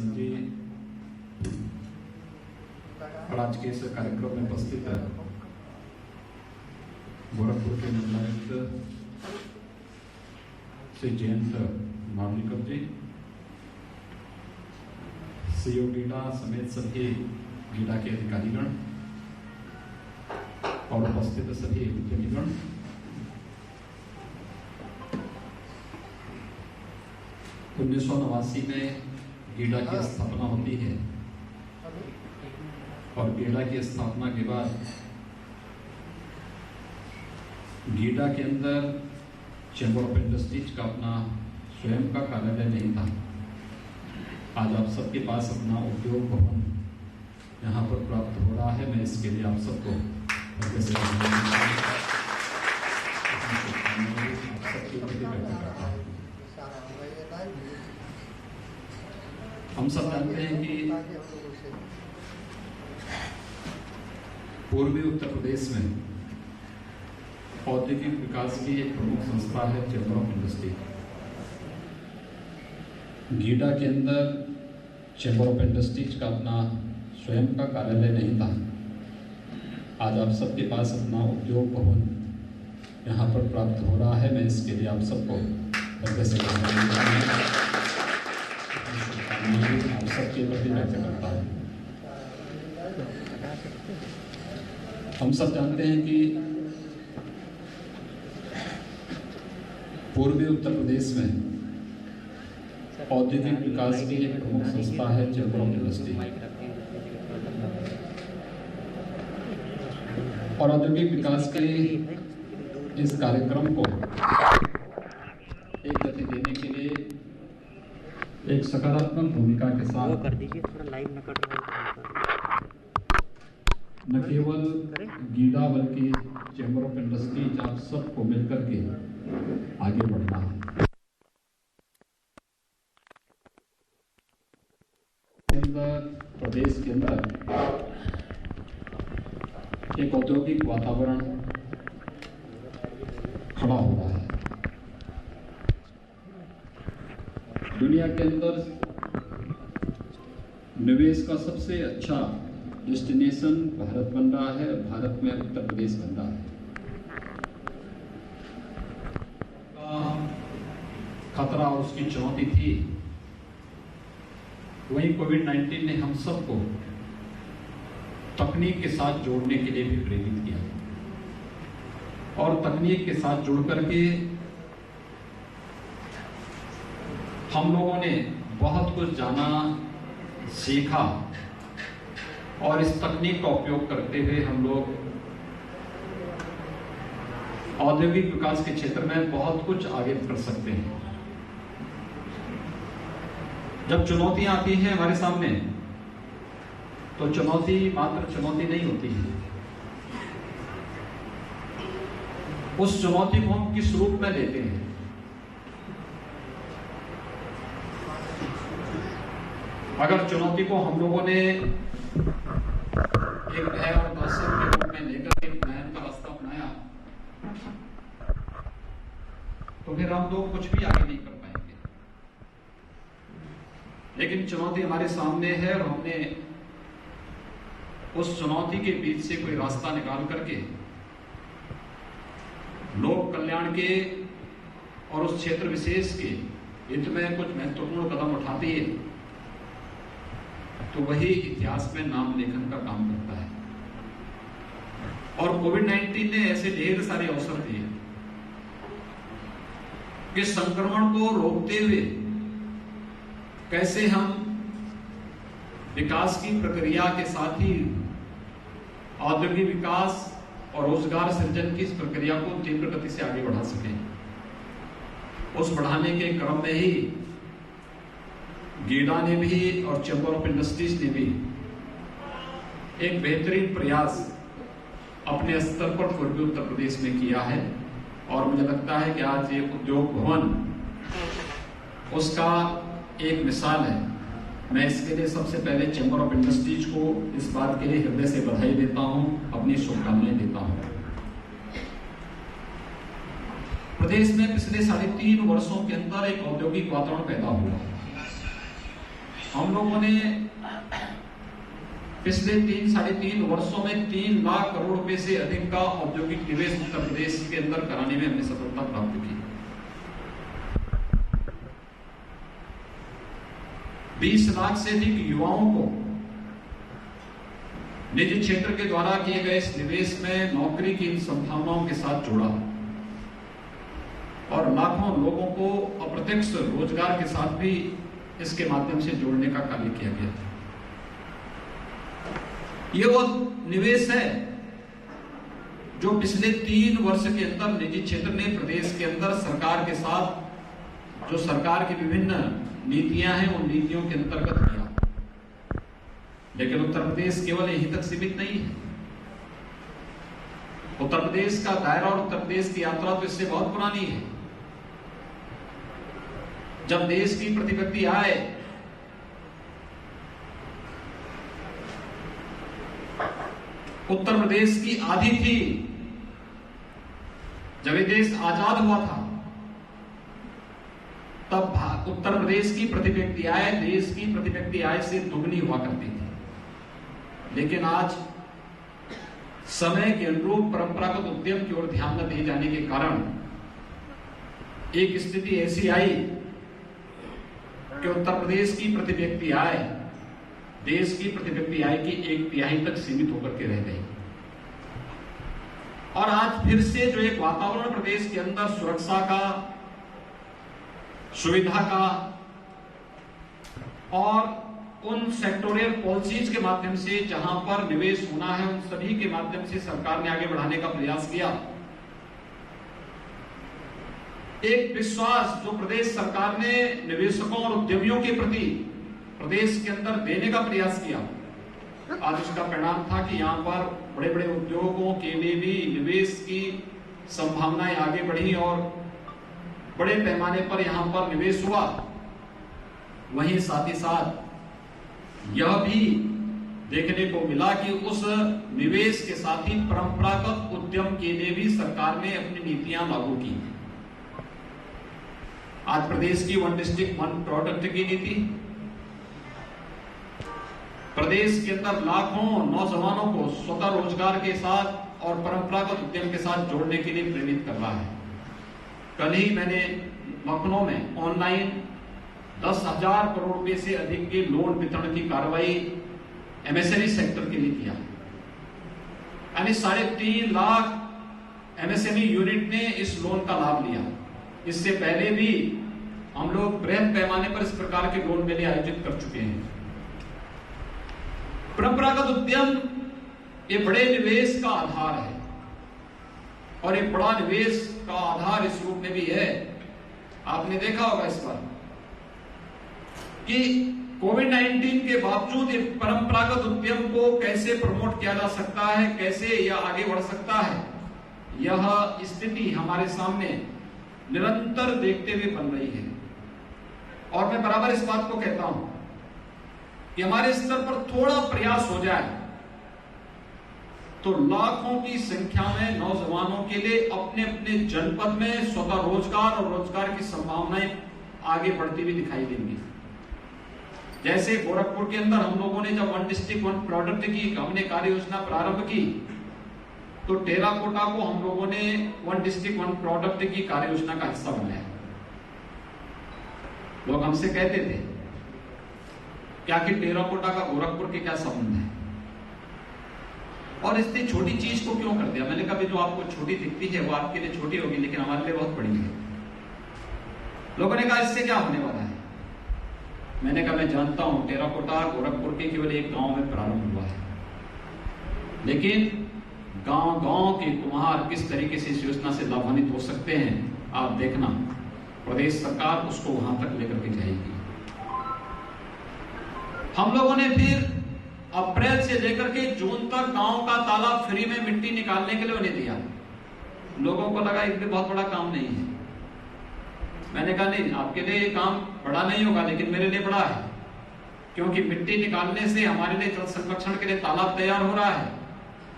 जी और आज के इस कार्यक्रम में उपस्थित है गोरखपुर के मंडलायुक्त श्री जयंत मावलीकर जी, सीओ गीडा समेत सभी गीडा के अधिकारीगण और उपस्थित सभी उद्यमीगण। उन्नीस सौ 89 में गीडा की स्थापना होती है और गीडा की स्थापना के बाद गीडा के अंदर चैम्बर ऑफ इंडस्ट्रीज का अपना स्वयं का कार्यालय नहीं था। आज आप सबके पास अपना उद्योग भवन यहाँ पर प्राप्त हो रहा है। मैं इसके लिए आप सबको आप सबके प्रति व्यक्त करता हूँ। हम सब जानते हैं कि पूर्वी उत्तर प्रदेश में औद्योगिक विकास की एक प्रमुख संस्था है चैम्बर ऑफ इंडस्ट्री। गीडा के अंदर चैम्बर ऑफ इंडस्ट्रीज का अपना स्वयं का कार्यालय नहीं था। आज आप सबके पास अपना उद्योग भवन यहाँ पर प्राप्त हो रहा है। मैं इसके लिए आप सबको आप सबके प्रति व्यक्त करता हूँ। हम सब जानते हैं कि पूर्वी उत्तर प्रदेश में औद्योगिक विकास की एक प्रमुख संस्था है चैम्बर ऑफ इंडस्ट्री और औद्योगिक विकास के इस कार्यक्रम को एक गति देने के लिए एक सकारात्मक भूमिका के साथ न केवल गीडा बल्कि चैम्बर ऑफ इंडस्ट्रीज आप सबको मिलकर के आगे बढ़ना है। प्रदेश के अंदर एक औद्योगिक वातावरण खड़ा हो रहा है। दुनिया के अंदर निवेश का सबसे अच्छा डेस्टिनेशन भारत बन रहा है। भारत में उत्तर प्रदेश बन रहा है। खतरा और उसकी चुनौती थी। वहीं कोविड-19 ने हम सबको तकनीक के साथ जोड़ने के लिए भी प्रेरित किया और तकनीक के साथ जुड़ करके हम लोगों ने बहुत कुछ जाना, सीखा और इस तकनीक का उपयोग करते हुए हम लोग औद्योगिक विकास के क्षेत्र में बहुत कुछ आगे कर सकते हैं। जब चुनौतियां आती हैं हमारे सामने तो चुनौती मात्र चुनौती नहीं होती है। उस चुनौती को हम किस रूप में लेते हैं। अगर चुनौती को हम लोगों ने एक भय और दहशत के रूप में लेकर एक नयन का रास्ता अपनाया तो फिर हम लोग कुछ भी आगे नहीं कर पाएंगे। लेकिन चुनौती हमारे सामने है और हमने उस चुनौती के बीच से कोई रास्ता निकाल करके लोक कल्याण के और उस क्षेत्र विशेष के हित में कुछ महत्वपूर्ण कदम उठाती है तो वही इतिहास में नाम लेखन का काम करता है। और कोविड-19 ने ऐसे ढेर सारे अवसर दिए कि संक्रमण को रोकते हुए कैसे हम विकास की प्रक्रिया के साथ ही औद्योगिक विकास और रोजगार सृजन की इस प्रक्रिया को तीव्र गति से आगे बढ़ा सकें। उस बढ़ाने के क्रम में ही गीडा ने भी और चैम्बर ऑफ इंडस्ट्रीज ने भी एक बेहतरीन प्रयास अपने स्तर पर पूर्वी उत्तर प्रदेश में किया है और मुझे लगता है कि आज ये उद्योग भवन उसका एक मिसाल है। मैं इसके लिए सबसे पहले चैम्बर ऑफ इंडस्ट्रीज को इस बात के लिए हृदय से बधाई देता हूं, अपनी शुभकामनाएं देता हूं। प्रदेश में पिछले 3.5 वर्षों के अंदर एक औद्योगिक वातावरण पैदा हुआ हम लोगों ने पिछले 3-3.5 वर्षों में 3 लाख करोड़ रुपए से अधिक का औद्योगिक निवेश उत्तर प्रदेश के अंदर कराने में हमने सफलता प्राप्त की। 20 लाख से अधिक युवाओं को निजी क्षेत्र के द्वारा किए गए इस निवेश में नौकरी की संभावनाओं के साथ जोड़ा और लाखों लोगों को अप्रत्यक्ष रोजगार के साथ भी इसके माध्यम से जोड़ने का कार्य किया गया था। ये वो निवेश है जो पिछले 3 वर्ष के अंदर निजी क्षेत्र ने प्रदेश के अंदर सरकार के साथ जो सरकार की विभिन्न नीतियां हैं उन नीतियों के अंतर्गत किया। लेकिन उत्तर प्रदेश केवल यहीं तक सीमित नहीं है। उत्तर प्रदेश का दायरा और उत्तर प्रदेश की यात्रा तो इससे बहुत पुरानी है। जब देश की प्रतिपत्ति आए उत्तर प्रदेश की आधी थी। जब ये देश आजाद हुआ था तब उत्तर प्रदेश की प्रतिव्यक्ति आय देश की प्रतिव्यक्ति आय से दुगनी हुआ करती थी। लेकिन आज समय के अनुरूप परंपरागत उद्यम की ओर ध्यान न दिए जाने के कारण एक स्थिति ऐसी आई कि उत्तर प्रदेश की प्रतिव्यक्ति आय देश की प्रतिव्यक्ति आय की 1/3 तक सीमित होकर के रह गई। और आज फिर से जो एक वातावरण प्रदेश के अंदर सुरक्षा का, सुविधा का और उन सेक्टोरियल पॉलिसीज के माध्यम से जहां पर निवेश होना है उन सभी के माध्यम से सरकार ने आगे बढ़ाने का प्रयास किया। एक विश्वास जो प्रदेश सरकार ने निवेशकों और उद्यमियों के प्रति प्रदेश के अंदर देने का प्रयास किया, आज उसका परिणाम था कि यहाँ पर बड़े बड़े उद्योगों के लिए भी निवेश की संभावनाएं आगे बढ़ी और बड़े पैमाने पर यहाँ पर निवेश हुआ। वहीं साथ ही साथ यह भी देखने को मिला कि उस निवेश के साथ ही परंपरागत उद्यम के लिए भी सरकार ने अपनी नीतियां लागू की। आज प्रदेश की 1 डिस्ट्रिक्ट 1 प्रोडक्ट की नीति प्रदेश के अंदर लाखों नौजवानों को स्वतः रोजगार के साथ और परंपरागत उद्यम के साथ जोड़ने के लिए प्रेरित कर रहा है। कल ही मैंने लखनऊ में ऑनलाइन 10,000 करोड़ रुपए से अधिक के लोन वितरण की कार्रवाई एमएसएमई सेक्टर के लिए किया। यानी 3.5 लाख एमएसएमई यूनिट ने इस लोन का लाभ लिया। इससे पहले भी हम लोग बृहद पैमाने पर इस प्रकार के लोन मेले आयोजित कर चुके हैं। परंपरागत उद्यम ये बड़े निवेश का आधार है और एक बड़ा निवेश का आधार इस रूप में भी है। आपने देखा होगा इस पर कि कोविड-19 के बावजूद ये परंपरागत उद्यम को कैसे प्रमोट किया जा सकता है, कैसे यह आगे बढ़ सकता है, यह स्थिति हमारे सामने निरंतर देखते हुए बन रही है। और मैं बराबर इस बात को कहता हूं कि हमारे स्तर पर थोड़ा प्रयास हो जाए तो लाखों की संख्या में नौजवानों के लिए अपने अपने जनपद में स्वतः रोजगार और रोजगार की संभावनाएं आगे बढ़ती हुई दिखाई देंगी। जैसे गोरखपुर के अंदर हम लोगों ने जब 1 डिस्ट्रिक्ट 1 प्रोडक्ट की हमने कार्य योजना प्रारंभ की तो टेराकोटा को हम लोगों ने 1 डिस्ट्रिक्ट 1 प्रोडक्ट की कार्य योजना का हिस्सा बनाया। लोग हमसे कहते थे क्या कि टेराकोटा का गोरखपुर के क्या संबंध है और इतनी छोटी चीज को क्यों कर दिया। मैंने कहा जो आपको छोटी दिखती है वो आपके लिए छोटी होगी लेकिन हमारे लिए बहुत बड़ी है। लोगों ने कहा इससे क्या होने वाला है। मैंने कहा मैं जानता हूं टेराकोटा गोरखपुर के केवल एक गांव में प्रारंभ हुआ है लेकिन गांव-गांव के कुम्हार किस तरीके से इस योजना से लाभान्वित हो सकते हैं आप देखना। प्रदेश सरकार उसको वहां तक लेकर के जाएगी। हम लोगों ने फिर अप्रैल से लेकर के जून तक गांव का तालाब फ्री में मिट्टी निकालने के लिए उन्हें दिया। लोगों को लगा इसमें बहुत बड़ा काम नहीं है। मैंने कहा नहीं आपके लिए ये काम बड़ा नहीं होगा लेकिन मेरे लिए बड़ा है क्योंकि मिट्टी निकालने से हमारे लिए जल संरक्षण के लिए तालाब तैयार हो रहा है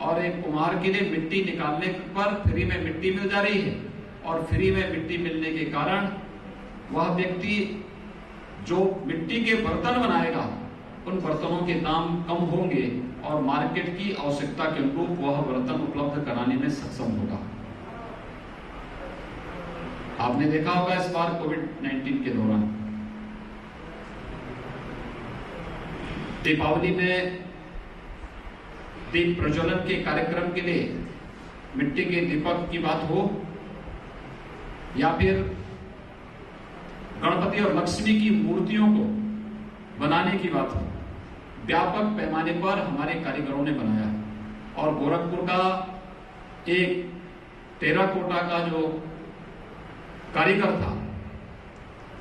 और एक कुम्हार के लिए मिट्टी निकालने पर फ्री में मिट्टी मिल जा रही है और फ्री में मिट्टी मिलने के कारण वह व्यक्ति जो मिट्टी के बर्तन बनाएगा उन बर्तनों के दाम कम होंगे और मार्केट की आवश्यकता के अनुरूप वह बर्तन उपलब्ध कराने में सक्षम होगा। आपने देखा होगा इस बार कोविड-19 के दौरान दीपावली में दीप प्रज्वलन के कार्यक्रम के लिए मिट्टी के दीपक की बात हो या फिर गणपति और लक्ष्मी की मूर्तियों को बनाने की बात हो, व्यापक पैमाने पर हमारे कारीगरों ने बनाया और गोरखपुर का एक टेराकोटा का जो कारीगर था,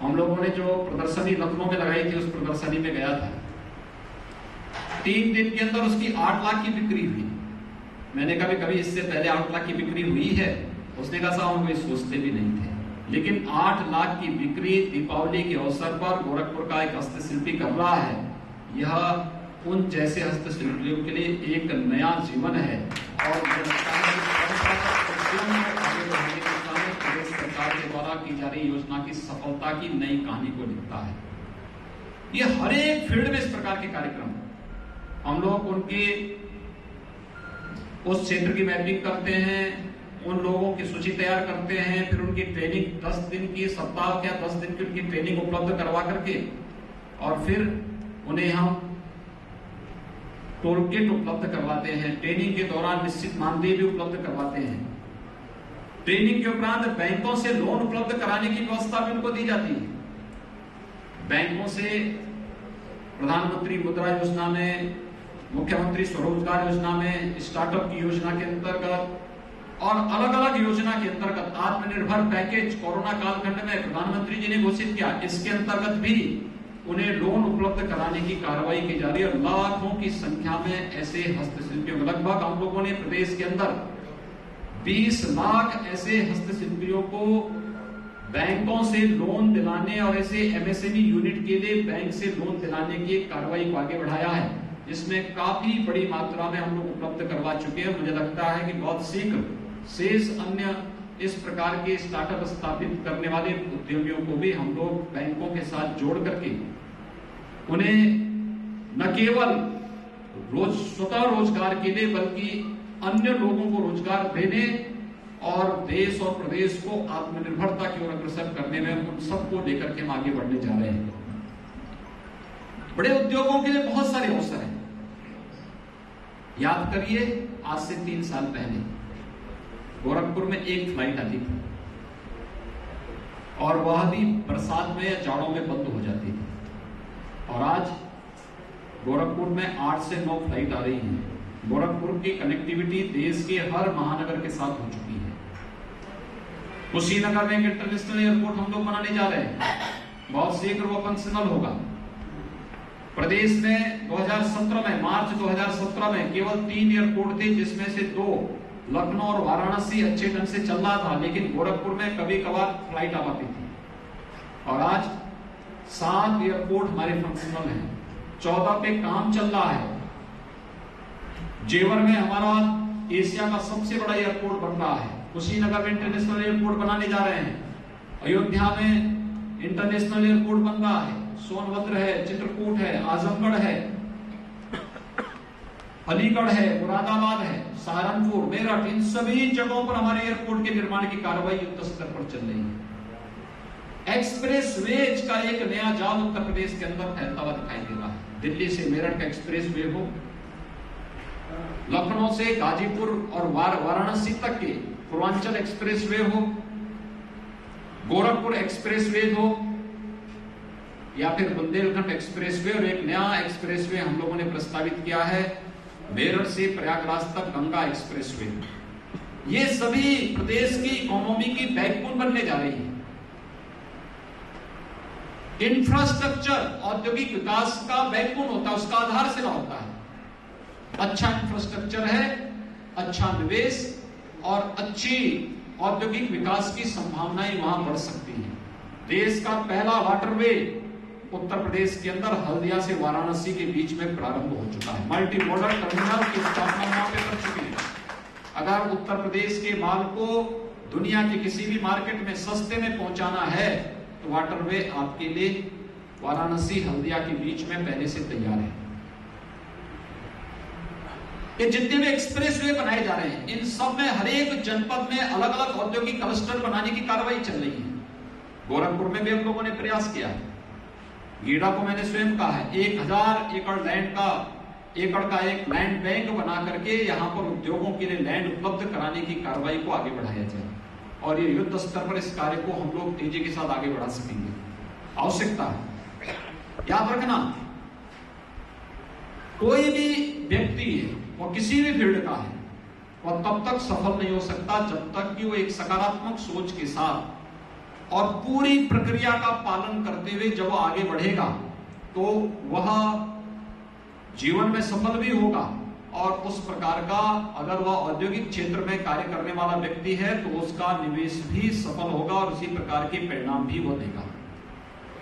हम लोगों ने जो प्रदर्शनी लखनऊ में लगाई थी उस प्रदर्शनी में गया था। 3 दिन के अंदर उसकी 8 लाख की बिक्री हुई। मैंने कभी इससे पहले 8 लाख की बिक्री हुई है? उसने कहा साहब हम कोई सोचते भी नहीं थे, लेकिन 8 लाख की बिक्री दीपावली के अवसर पर गोरखपुर का एक हस्तशिल्पी कर रहा है। यह उन जैसे हस्तशिल्पियों के लिए एक नया जीवन है और मुझे लगता है प्रदेश सरकार के द्वारा की जा रही योजना की सफलता की नई कहानी को लिखता है। ये हर एक फील्ड में इस प्रकार के कार्यक्रम हम लोग उनके उस क्षेत्र की मैपिंग करते हैं, उन लोगों की सूची तैयार करते हैं, फिर उनकी ट्रेनिंग 10 दिन की सप्ताह क्या 10 दिन की उनकी ट्रेनिंग उपलब्ध करवा करके और फिर उन्हें हम टोल किट उपलब्ध करवाते हैं। ट्रेनिंग के दौरान निश्चित मानदेय भी उपलब्ध करवाते हैं। ट्रेनिंग के उपरांत बैंकों से लोन उपलब्ध कराने की व्यवस्था भी उनको दी जाती है। बैंकों से प्रधानमंत्री मुद्रा योजना में, मुख्यमंत्री स्वरोजगार योजना में, स्टार्टअप की योजना के अंतर्गत और अलग अलग योजना के अंतर्गत आत्मनिर्भर पैकेज कोरोना कालखंड में प्रधानमंत्री जी ने घोषित किया, इसके अंतर्गत भी उन्हें लोन उपलब्ध कराने की कार्रवाई की जा रही है। लाखों की संख्या में ऐसे हस्तशिल्पियों, लगभग हम लोगों ने प्रदेश के अंदर 20 लाख ऐसे हस्तशिल्पियों को बैंकों से लोन दिलाने और ऐसे एमएसएमई यूनिट के लिए बैंक से लोन दिलाने की कार्रवाई को आगे बढ़ाया है, जिसमें काफी बड़ी मात्रा में हम लोग उपलब्ध करवा चुके हैं। मुझे लगता है कि बहुत शीघ्र शेष अन्य इस प्रकार के स्टार्टअप स्थापित करने वाले उद्योगियों को भी हम लोग बैंकों के साथ जोड़ करके उन्हें न केवल स्वतः रोजगार के लिए बल्कि अन्य लोगों को रोजगार देने और देश और प्रदेश को आत्मनिर्भरता की ओर अग्रसर करने में उन सबको लेकर के हम आगे बढ़ने जा रहे हैं। बड़े उद्योगों के लिए बहुत सारे अवसर हैं। याद करिए, आज से 3 साल पहले गोरखपुर में एक फ्लाइट आती थी और वह भी बरसात में या जाड़ों में बंद हो जाती थी, और आज गोरखपुर में 8 से 9 फ्लाइट आ रही हैं। गोरखपुर की कनेक्टिविटी देश के हर महानगर के साथ हो चुकी है। कुशीनगर में एक इंटरनेशनल एयरपोर्ट हम लोग बनाने जा रहे हैं, बहुत शीघ्र वो फंक्शनल होगा। प्रदेश में 2017 में, मार्च 2017 में केवल 3 एयरपोर्ट थे, जिसमें से 2 लखनऊ और वाराणसी अच्छे ढंग से चल रहा था, लेकिन गोरखपुर में कभी कभार फ्लाइट आ पाती थी। और आज 7 एयरपोर्ट हमारे फंक्शनल हैं, 14 पे काम चल रहा है। जेवर में हमारा एशिया का सबसे बड़ा एयरपोर्ट बन रहा है। कुशीनगर में इंटरनेशनल एयरपोर्ट बनाने जा रहे हैं। अयोध्या में इंटरनेशनल एयरपोर्ट बन रहा है। सोनभद्र है, चित्रकूट है, आजमगढ़ है, अलीगढ़ है, मुरादाबाद है, सहारनपुर, मेरठ, इन सभी जगहों पर हमारे एयरपोर्ट के निर्माण की कार्रवाई युद्ध स्तर पर चल रही है। एक्सप्रेस वेज का एक नया जाल उत्तर प्रदेश के अंदर फैलता हुआ दिखाई दे रहा है। दिल्ली से मेरठ का एक्सप्रेस वे हो, लखनऊ से गाजीपुर और वाराणसी तक के पूर्वांचल एक्सप्रेस वे हो, गोरखपुर एक्सप्रेस वे हो, या फिर बुंदेलखंड एक्सप्रेस वे, और एक नया एक्सप्रेस वे हम लोगों ने प्रस्तावित किया है मेरठ से प्रयागराज तक, गंगा एक्सप्रेस वे। ये सभी प्रदेश की इकोनॉमी की बैकबोन बनने जा रही है। इंफ्रास्ट्रक्चर औद्योगिक विकास का बैकबोन होता है, उसका आधारशिला होता है। अच्छा इंफ्रास्ट्रक्चर है, अच्छा निवेश और अच्छी औद्योगिक विकास की संभावनाएं वहां बढ़ सकती हैं। देश का पहला वाटरवे उत्तर प्रदेश के अंदर हल्दिया से वाराणसी के बीच में प्रारंभ हो चुका है। मल्टी मॉडल टर्मिनल की स्थापना वहां पे कर चुकी है। अगर उत्तर प्रदेश के माल को दुनिया के किसी भी मार्केट में सस्ते में पहुंचाना है तो वाटरवे आपके लिए वाराणसी हल्दिया के बीच में पहले से तैयार है। ये जितने भी एक्सप्रेसवे बनाए जा रहे हैं, इन सब में हर एक जनपद में अलग अलग औद्योगिक क्लस्टर बनाने की कार्रवाई चल रही है। गोरखपुर में भी हम लोगों ने प्रयास किया है। गीड़ा को मैंने स्वयं कहा है 1000 एकड़ एकड़ का एक लैंड बैंक बना करके यहाँ पर उद्योगों के लिए लैंड उपलब्ध कराने की कार्रवाई को आगे बढ़ाया जाए, और ये युद्ध स्तर पर इस कार्य को हम लोग तेजी के साथ आगे बढ़ा सकेंगे। आवश्यकता है, याद रखना, कोई भी व्यक्ति है वो किसी भी फील्ड का है, वह तब तक सफल नहीं हो सकता जब तक कि वो एक सकारात्मक सोच के साथ और पूरी प्रक्रिया का पालन करते हुए जब वो आगे बढ़ेगा तो वह जीवन में सफल भी होगा। और उस प्रकार का अगर वह औद्योगिक क्षेत्र में कार्य करने वाला व्यक्ति है तो उसका निवेश भी सफल होगा और उसी प्रकार के परिणाम भी वो देगा।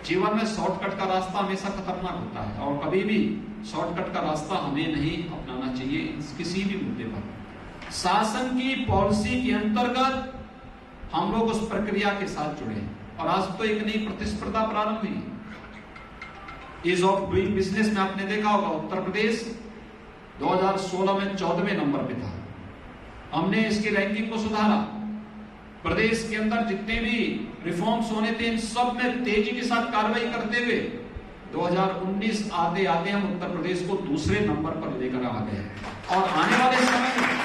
जीवन में शॉर्टकट का रास्ता हमेशा खतरनाक होता है और कभी भी शॉर्टकट का रास्ता हमें नहीं अपनाना चाहिए किसी भी मुद्दे पर। शासन की पॉलिसी के अंतर्गत हम लोग उस प्रक्रिया के साथ जुड़े और आज तो एक नई प्रतिस्पर्धा प्रारंभ हुई। ईज ऑफ डूइंग बिजनेस में आपने देखा होगा उत्तर प्रदेश 2016 में 14वें नंबर पे था। हमने इसकी रैंकिंग को सुधारा। प्रदेश के अंदर जितने भी रिफॉर्म्स होने थे इन सब में तेजी के साथ कार्रवाई करते हुए 2019 आते आते हम उत्तर प्रदेश को दूसरे नंबर पर लेकर आ गए और आने वाले समय में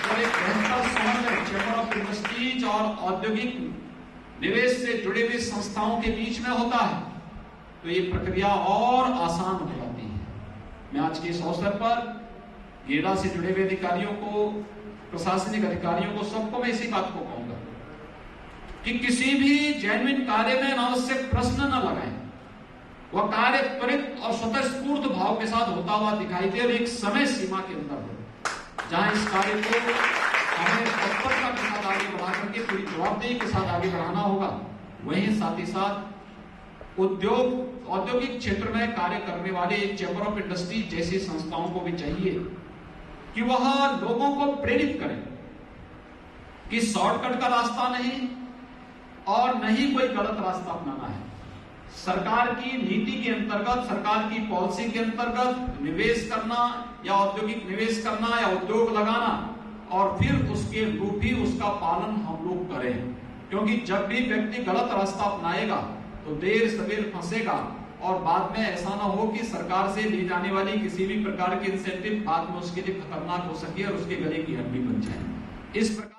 जब एक बेहतर समन्वय चैम्बर ऑफ इंडस्ट्रीज और औद्योगिक निवेश से जुड़े हुए संस्थाओं के बीच में होता है तो ये प्रक्रिया और आसान हो जाती है। मैं आज के इस अवसर पर गेडा से जुड़े हुए अधिकारियों को, प्रशासनिक अधिकारियों को, सबको मैं इसी बात को कहूंगा कि किसी भी जेन्युइन कार्य में अनावश्यक प्रश्न न लगाएं। वह कार्य त्वरित और स्वतःस्फूर्त भाव के साथ होता हुआ दिखाई दे और एक समय सीमा के अंदर हो जहां इस कार्य को हमें तत्परता के साथ आगे बढ़ा करके पूरी जवाबदेही के साथ आगे बढ़ाना होगा। वहीं साथ ही साथ औद्योगिक क्षेत्र में कार्य करने वाले चैम्बर ऑफ इंडस्ट्रीज जैसी संस्थाओं को भी चाहिए कि वह लोगों को प्रेरित करें कि शॉर्टकट का रास्ता नहीं और नहीं कोई गलत रास्ता अपनाना है। सरकार की नीति के अंतर्गत, सरकार की पॉलिसी के अंतर्गत निवेश करना या औद्योगिक निवेश करना या उद्योग लगाना और फिर उसके रूप ही उसका पालन हम लोग करें, क्योंकि जब भी व्यक्ति गलत रास्ता अपनाएगा तो देर सवेर फंसेगा और बाद में ऐसा ना हो कि सरकार से ली जाने वाली किसी भी प्रकार के इंसेंटिव बाद में उसके लिए खतरनाक हो सके और उसके गले की हड्डी बन जाए। इस प्रकार